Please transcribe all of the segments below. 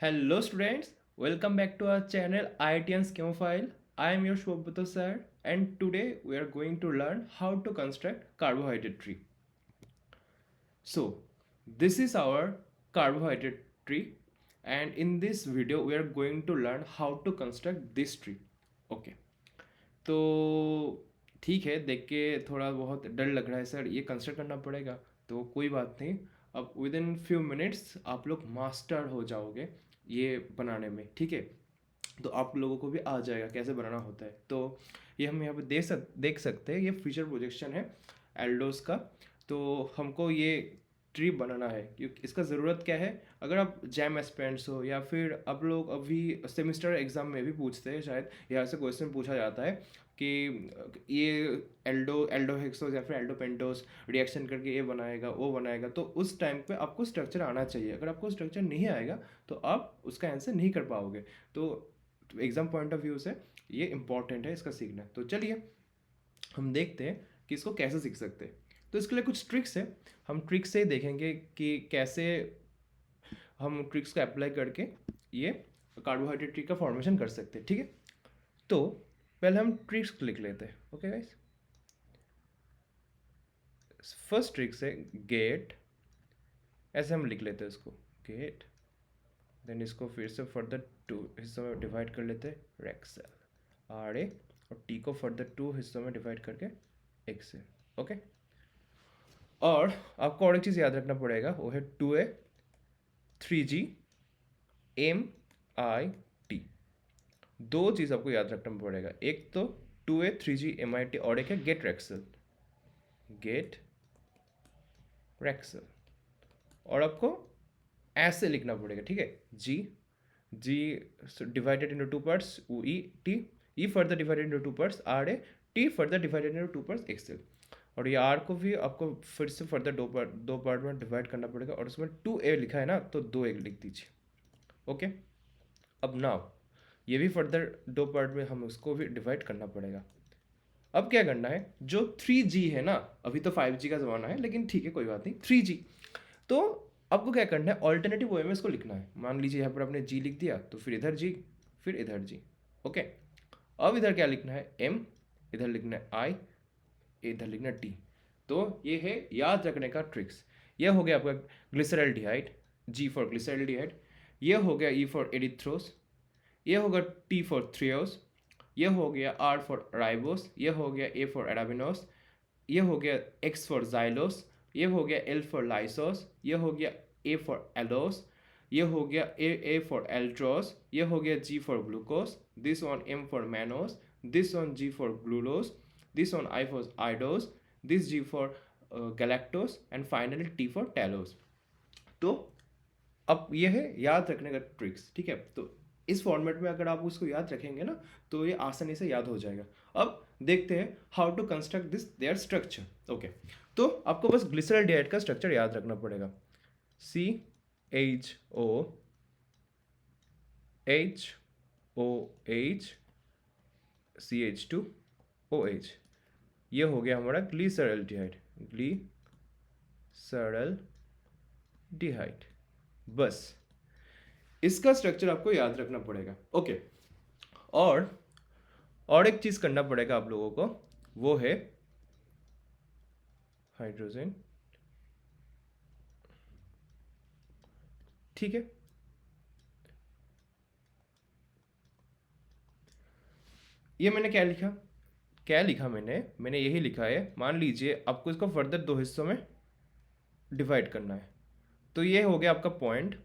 Hello students, welcome back to our channel IITN Schemophile. I am your Shobhito sir and today we are going to learn how to construct carbohydrate tree. So this is our carbohydrate tree and in this video we are going to learn how to construct this tree. Okay. तो ठीक है, देख के थोड़ा बहुत डर लग रहा है सर, ये कंस्ट्रक्ट करना पड़ेगा। तो कोई बात नहीं, अब विद इन फ्यू मिनट्स आप लोग मास्टर हो जाओगे ये बनाने में, ठीक है। तो आप लोगों को भी आ जाएगा कैसे बनाना होता है। तो ये हम यहाँ पे देख सकते हैं, ये फीचर प्रोजेक्शन है एल्डोस का। तो हमको ये ट्री बनाना है क्योंकि इसका ज़रूरत क्या है, अगर आप जैम एस्पेरेंट्स हो या फिर आप लोग अभी सेमिस्टर एग्ज़ाम में भी पूछते हैं, शायद यहाँ से क्वेश्चन पूछा जाता है कि ये एल्डोहेक्सोस या फिर एल्डोपेंटोस रिएक्शन करके ये बनाएगा वो बनाएगा। तो उस टाइम पे आपको स्ट्रक्चर आना चाहिए। अगर आपको स्ट्रक्चर नहीं आएगा तो आप उसका आंसर नहीं कर पाओगे। तो एग्ज़ाम पॉइंट ऑफ व्यू से ये इंपॉर्टेंट है इसका सीखना। तो चलिए हम देखते हैं कि इसको कैसे सीख सकते हैं। तो इसके लिए कुछ ट्रिक्स है, हम ट्रिक्स से ही देखेंगे कि कैसे हम ट्रिक्स को अप्लाई करके ये कार्बोहाइड्रेट ट्री का फॉर्मेशन कर सकते हैं, ठीक है। तो पहले हम ट्रिक्स लिख लेते हैं। ओके गाइस, फर्स्ट ट्रिक्स है गेट, ऐसे हम लिख लेते हैं इसको गेट। देन इसको फिर से फर्दर टू हिस्सों में डिवाइड कर लेते हैं रेक्सेल आर ए, और टी को फर्दर टू हिस्सों में डिवाइड करके एक्सेल। ओके, और आपको और एक चीज़ याद रखना पड़ेगा, वो है 2A 3G MIT। दो चीज़ आपको याद रखना पड़ेगा, एक तो 2A 3G MIT और एक है गेट रेक्सेल। और आपको ऐसे लिखना पड़ेगा, ठीक है। G divided into two parts E further divided into two parts R A, T further divided into two parts excel. और ये आर को भी आपको फिर से फर्दर दो पार्ट में डिवाइड करना पड़ेगा, और उसमें 2A लिखा है ना तो 2A लिख दीजिए। ओके, अब नाउ ये भी फर्दर दो पार्ट में हम उसको भी डिवाइड करना पड़ेगा। अब क्या करना है, जो 3G है ना, अभी तो 5G का ज़माना है लेकिन ठीक है कोई बात नहीं, 3G। तो आपको क्या करना है, ऑल्टरनेटिव वे में इसको लिखना है। मान लीजिए यहाँ पर आपने G लिख दिया तो फिर इधर G, फिर इधर G। ओके, अब इधर क्या लिखना है M, इधर लिखना है I, इधर लिखना है T। तो ये है याद रखने का ट्रिक्स। ये हो गया आपका ग्लिसरल्डिहाइड, G फॉर ग्लिसरल्डिहाइड। ये हो गया E फॉर एरिथ्रोस। ये होगा T फॉर थ्रियोस। ये हो गया R फॉर राइबोस। ये हो गया A फॉर एराबिनोस। ये हो गया X फॉर जाइलोस। ये हो गया L फॉर लाइसोस। ये हो गया A फॉर एलोस। ये हो गया A फॉर एल्ट्रोस। ये हो गया G for glucose. This one M for mannose. This one G for gulose. This one I for idose. This G for galactose and finally T for talose. तो अब ये है याद रखने का ट्रिक्स, ठीक है। तो इस फॉर्मेट में अगर आप उसको याद रखेंगे ना तो ये आसानी से याद हो जाएगा। अब देखते हैं how to construct this there structure. Okay, तो आपको बस ग्लिसरल्डिहाइड का स्ट्रक्चर याद रखना पड़ेगा। CHOOH CH2OH, ये हो गया हमारा ग्लिसरल्डिहाइड। बस इसका स्ट्रक्चर आपको याद रखना पड़ेगा। ओके, और एक चीज करना पड़ेगा आप लोगों को, वो है हाइड्रोजन, ठीक है। ये मैंने क्या लिखा मैंने यही लिखा है। मान लीजिए आपको इसको फर्दर दो हिस्सों में डिवाइड करना है। तो ये हो गया आपका point,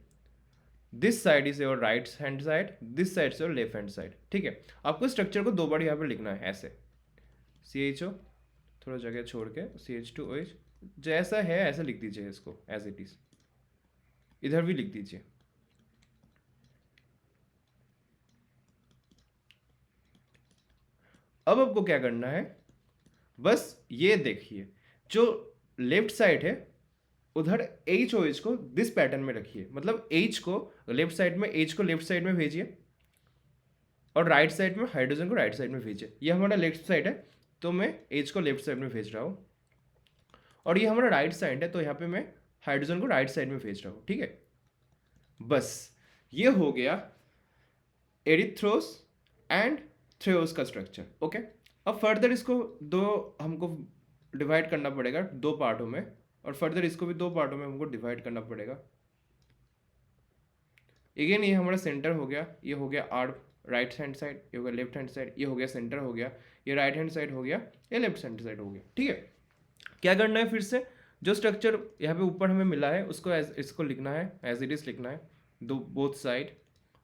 this side is your right hand side, this side is your left hand side, ठीक है। आपको स्ट्रक्चर को दो बार यहाँ पर लिखना है ऐसे, CHO थोड़ा जगह छोड़ के CH2OH, जैसा है ऐसे लिख दीजिए इसको एज इट इज। इधर भी लिख दीजिए। अब आपको क्या करना है, बस ये देखिए, जो लेफ्ट साइड है उधर HOH को दिस पैटर्न में रखिए, मतलब H को लेफ्ट साइड में, H को लेफ्ट साइड में भेजिए और राइट साइड में हाइड्रोजन को राइट साइड में भेजिए। ये हमारा लेफ्ट साइड है तो मैं H को लेफ्ट साइड में भेज रहा हूँ, और ये हमारा राइट साइड है तो यहाँ पे मैं हाइड्रोजन को राइट साइड में भेज रहा हूँ, ठीक है। बस ये हो गया एरिथ्रोस एंड थ्रेओस का स्ट्रक्चर। ओके, अब फर्दर इसको दो हमको डिवाइड करना पड़ेगा दो पार्टों में, और फर्दर इसको भी दो पार्टों में हमको डिवाइड करना पड़ेगा। अगेन ये हमारा सेंटर हो गया, ये हो गया आर राइट हैंड साइड, ये हो गया लेफ्ट हैंड साइड, ये हो गया सेंटर हो गया, ये राइट हैंड साइड हो गया, ये लेफ्ट हैंड साइड हो गया। ठीक है, क्या करना है फिर से, जो स्ट्रक्चर यहाँ पे ऊपर हमें मिला है उसको इसको लिखना है एज इट इज लिखना है, दो both side,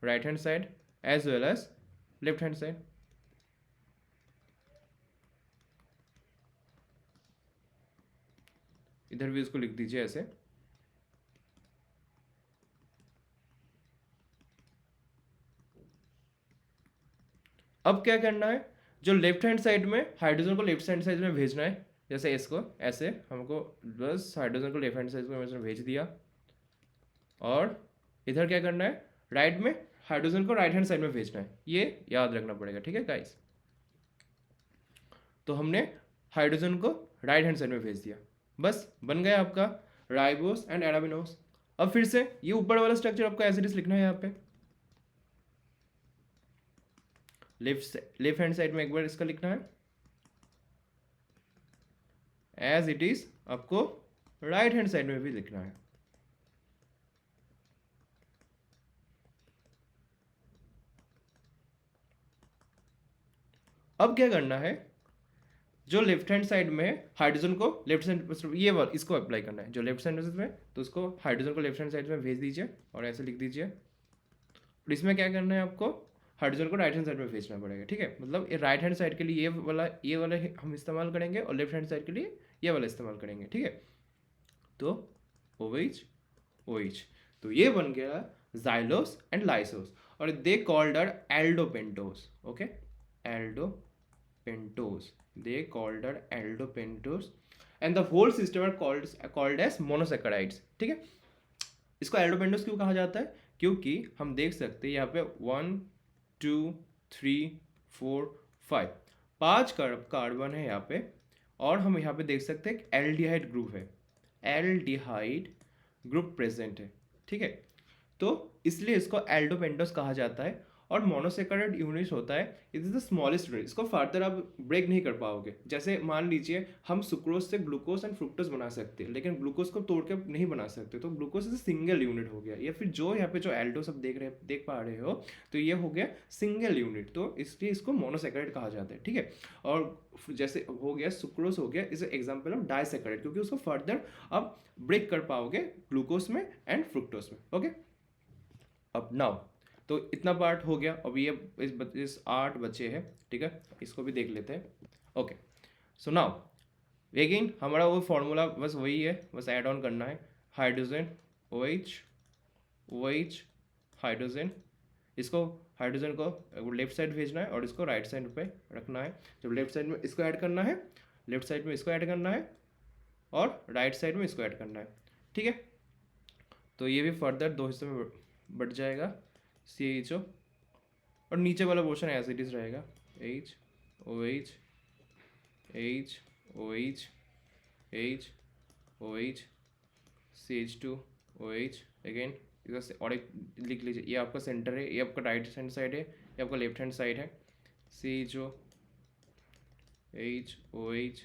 right hand side as well as left hand side. इधर भी इसको लिख दीजिए ऐसे। अब क्या करना है, जो लेफ्ट हैंड साइड में हाइड्रोजन को लेफ्ट हैंड साइड में भेजना है, जैसे इसको ऐसे हमको बस हाइड्रोजन को लेफ्ट हैंड साइड में भेज दिया, और इधर क्या करना है, राइट में हाइड्रोजन को राइट हैंड साइड में भेजना है, ये याद रखना पड़ेगा। ठीक है गाइस, तो हमने हाइड्रोजन को राइट हैंड साइड में भेज दिया, बस बन गया आपका राइबोस एंड एराबिनोस। अब फिर से ये ऊपर वाला स्ट्रक्चर आपको एज इट इज लिखना है यहाँ पे, लेफ्ट हैंड साइड में एक बार इसका लिखना है एज इट इज, आपको राइट हैंड साइड में भी लिखना है। अब क्या करना है, जो लेफ्ट हैंड साइड में है हाइड्रोजन को लेफ्ट साइड, ये वाला इसको अप्लाई करना है, जो लेफ्ट साइड में तो उसको हाइड्रोजन को लेफ्ट हैंड साइड में भेज दीजिए और ऐसे लिख दीजिए। और इसमें क्या करना है, आपको हाइड्रोजन को राइट हैंड साइड में भेजना पड़ेगा। ठीक है, मतलब ये राइट हैंड साइड के लिए ये वाला हम इस्तेमाल करेंगे, और लेफ्ट हैंड साइड के लिए ये वाला इस्तेमाल करेंगे। ठीक है, तो OH OH, तो ये बन गया जाइलोस एंड लाइसोस, और they called are aldopentoses. Okay, aldopentoses, they called are aldopentos and the whole system are called as monosaccharides। ठीक है, इसको एल्डोपेंटोस क्यों कहा जाता है, क्योंकि हम देख सकते हैं यहाँ पे 1 2 3 4 5 5 कार्बन है यहाँ पे, और हम यहाँ पे देख सकते हैं एल्डिहाइड ग्रुप है, एल्डिहाइड ग्रुप प्रेजेंट है। ठीक है, तो इसलिए इसको एल्डोपेंटोस कहा जाता है। और मोनोसेकेराइड यूनिट होता है, it is the smallest unit, इसको फर्दर आप ब्रेक नहीं कर पाओगे। जैसे मान लीजिए हम सुक्रोज से ग्लूकोज एंड फ्रुक्टोज बना सकते हैं, लेकिन ग्लूकोज को तोड़ के नहीं बना सकते, तो ग्लूकोज इज सिंगल यूनिट हो गया। या फिर जो यहाँ पे जो एल्डो सब देख पा रहे हो, तो ये हो गया सिंगल यूनिट, तो इसलिए इसको मोनोसेकेराइड कहा जाता है। ठीक है, और जैसे हो गया सुक्रोज हो गया इज एग्जाम्पल ऑफ डाइसेकेराइड, क्योंकि उसको फर्दर आप ब्रेक कर पाओगे ग्लूकोज में एंड फ्रुक्टोज में। ओके, अब नाउ तो इतना पार्ट हो गया, अब ये इस 8 बचे हैं। ठीक है, इसको भी देख लेते हैं। ओके, सो नाउ अगेन हमारा वो फॉर्मूला बस वही है, बस ऐड ऑन करना है, हाइड्रोजन OH हाइड्रोजन, इसको हाइड्रोजन को लेफ्ट साइड भेजना है और इसको राइट साइड पे रखना है। जब लेफ्ट साइड में इसको ऐड करना है, लेफ्ट साइड में इसको ऐड करना है, और राइट साइड में इसको ऐड करना है। ठीक है, तो ये भी फर्दर 2 हिस्सों में बढ़ जाएगा, CHO, और नीचे वाला पोर्शन एज इट इज रहेगा, OH CH2 OH। अगेन इधर और एक लिख लीजिए, ये आपका सेंटर है, ये आपका राइट हैंड साइड है, ये आपका लेफ्ट हैंड साइड है, CHO OH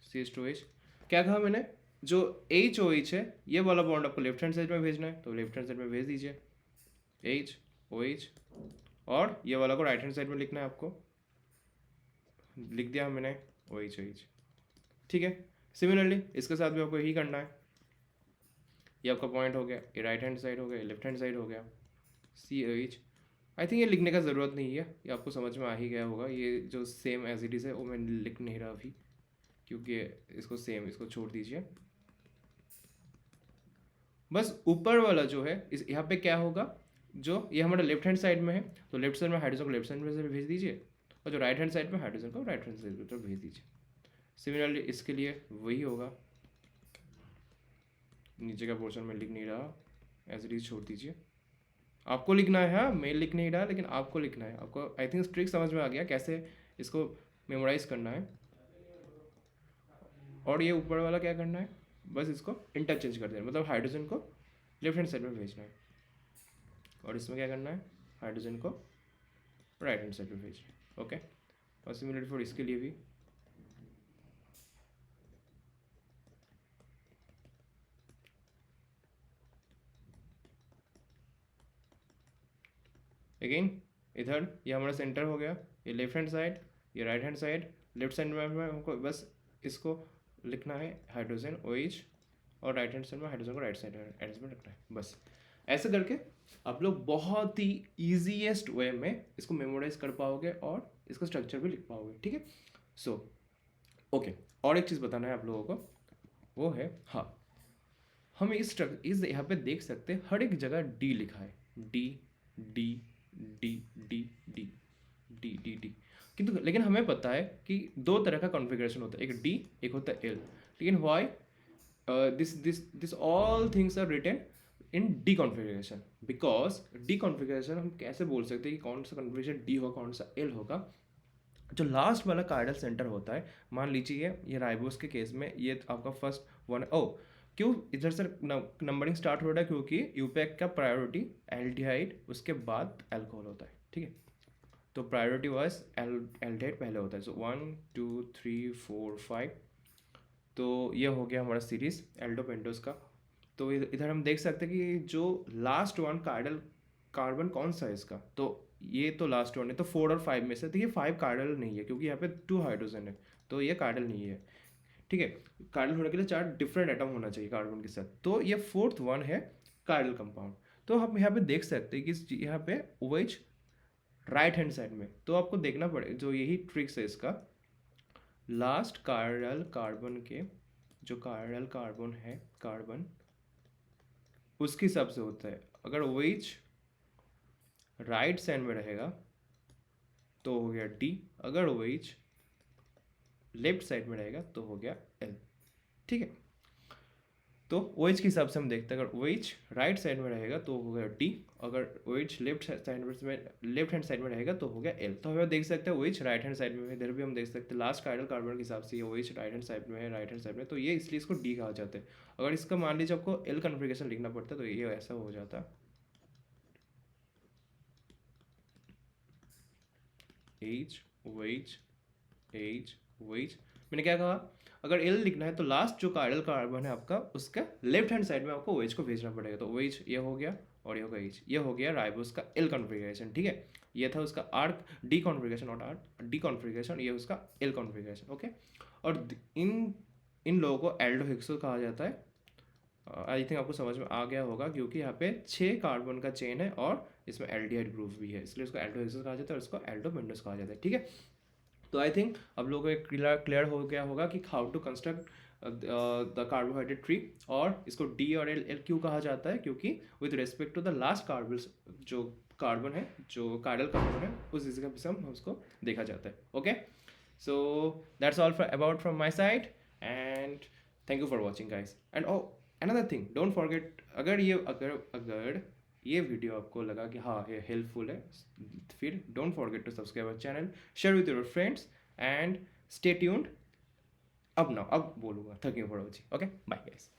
CH2OH। क्या कहा मैंने, जो HOH है ये वाला बॉन्ड आपको लेफ्ट हैंड साइड में भेजना है, तो लेफ्ट हैंड साइड में भेज दीजिए HOH, और ये वाला को राइट हैंड साइड में लिखना है, आपको लिख दिया मैंने OH। ठीक है, सिमिलरली इसके साथ भी आपको यही करना है। ये आपका पॉइंट हो गया, ये राइट हैंड साइड हो गया, लेफ्ट हैंड साइड हो गया, CH। आई थिंक ये लिखने का ज़रूरत नहीं है, ये आपको समझ में आ ही गया होगा। ये जो सेम एज इट इज़ है वो मैं लिख नहीं रहा अभी, क्योंकि इसको सेम, इसको छोड़ दीजिए। बस ऊपर वाला जो है इस यहाँ पे क्या होगा, जो ये हमारा लेफ्ट हैंड साइड में है, तो लेफ्ट साइड में हाइड्रोजन को लेफ्ट साइड में से भेज दीजिए, और जो राइट हैंड साइड में हाइड्रोजन को राइट हैंड साइड में भेज दीजिए। सिमिलरली इसके लिए वही होगा, नीचे का पोर्शन में लिख नहीं रहा, एज इट इज छोड़ दीजिए। आपको लिखना है, हाँ मैं लिख नहीं रहा, लेकिन आपको लिखना है। आपको आई थिंक ट्रिक समझ में आ गया कैसे इसको मेमोराइज करना है। और ये ऊपर वाला क्या करना है, बस इसको इंटरचेंज कर देना, मतलब हाइड्रोजन को लेफ्ट हैंड साइड में भेजना है और इसमें क्या करना है, हाइड्रोजन को राइट हैंड साइड में भेजना है। ओके, और सिमिलर फॉर इसके लिए भी अगेन इधर ये हमारा सेंटर हो गया, ये लेफ्ट हैंड साइड, ये right hand side. Left side में हमको बस इसको लिखना है हाइड्रोजन OH, और राइट हैंड साइड में हाइड्रोजन को राइट साइड एड्रेस में रखना है। बस ऐसे करके आप लोग बहुत ही ईजीएस्ट वे में इसको मेमोराइज कर पाओगे और इसका स्ट्रक्चर भी लिख पाओगे। ठीक है, सो ओके, और एक चीज़ बताना है आप लोगों को, वो है हाँ, हम इस यहाँ पे देख सकते हैं हर एक जगह डी लिखा है, D D D D D D D D, किंतु लेकिन हमें पता है कि दो तरह का कॉन्फ़िगरेशन होता है, एक डी एक होता है एल। लेकिन why this all things are written in D configuration, because D configuration हम कैसे बोल सकते हैं कि कौन सा कॉन्फ़िगरेशन डी होगा कौन सा एल होगा। जो लास्ट वाला कार्डियल सेंटर होता है, मान लीजिए ये राइबोस के केस में ये आपका फर्स्ट वन, ओ क्यों इधर से नंबरिंग स्टार्ट हो रहा है, क्योंकि यूपैक का प्रायोरिटी एल्डिहाइड उसके बाद अल्कोहल होता है। ठीक है, तो प्रायोरिटी वाइज एल्डिहाइड पहले होता है। सो 1 2 3 4 5, तो ये हो गया हमारा सीरीज एल्डोपेंटोस का। तो इधर हम देख सकते हैं कि जो लास्ट वन कार्डियल कार्बन कौन सा है इसका, तो ये तो लास्ट वन है, तो 4 और 5 में से तो ये 5 कार्डियल नहीं है, क्योंकि यहाँ पे 2 हाइड्रोजन है, तो ये कार्डियल नहीं है। ठीक है, कार्डियल होने के लिए 4 डिफरेंट एटम होना चाहिए कार्बन के साथ, तो ये फोर्थ वन है कार्डियल कंपाउंड। तो हम यहाँ पे देख सकते हैं कि यहाँ पे OH राइट हैंड साइड में, तो आपको देखना पड़े, जो यही ट्रिक्स है इसका, लास्ट कार्डियल कार्बन के जो कार्डियल कार्बन है कार्बन उसके हिसाब से होता है। अगर OH राइट साइड में रहेगा तो हो गया D, अगर OH लेफ्ट साइड में रहेगा तो हो गया L। ठीक है, तो OH के हिसाब से हम देखते हैं, अगर OH राइट साइड में रहेगा तो हो गया D, अगर OH लेफ्ट हैंड साइड में रहेगा तो हो गया L। तो हमें देख सकते हैं OH राइट हैंड साइड में है, इधर भी हम देख सकते हैं लास्ट कार्डियल कार्बन के हिसाब से ये OH राइट हैंड साइड में है, राइट हैंड साइड में, तो ये इसलिए इसको D कहा जाता है। अगर इसका मान लीजिए आपको L कॉन्फ़िगरेशन लिखना पड़ता है तो ये ऐसा हो जाता, OH। मैंने क्या कहा, अगर L लिखना है तो लास्ट जो कार्डियल कार्बन है आपका उसका लेफ्ट हैंड साइड में आपको OH को भेजना पड़ेगा, तो OH ये हो गया और ये होगा H, ये हो गया राइबोस का L कॉन्फ़िगरेशन। ठीक है, ये था उसका R D कॉन्फ़िगरेशन, और R D कॉन्फ़िगरेशन, ये उसका L कॉन्फ़िगरेशन। ओके, और इन लोगों को एल्डोहेक्सो कहा जाता है। आई थिंक आपको समझ में आ गया होगा, क्योंकि यहाँ पे 6 कार्बन का चेन है और इसमें एल्डिहाइड ग्रुप भी है, इसलिए इसको एल्डोहेक्सो कहा जाता है और इसको एल्डोपेंटोस कहा जाता है। ठीक है, तो आई थिंक अब लोगों को क्लियर हो गया होगा कि how to construct the carbohydrate tree, और इसको D और L क्यों कहा जाता है, क्योंकि with respect to the last carbon जो कार्बन है, जो कार्डियल कार्बन है, उस हिसाब से हम उसको देखा जाता है। Okay, so that's all about from my side, and thank you for watching guys. And oh another thing, don't forget, अगर ये वीडियो आपको लगा कि हाँ ये हेल्पफुल है, फिर don't forget to subscribe our channel, share with your friends, and stay tuned. अब बोलूँगा, thank you for watching. Okay, bye guys.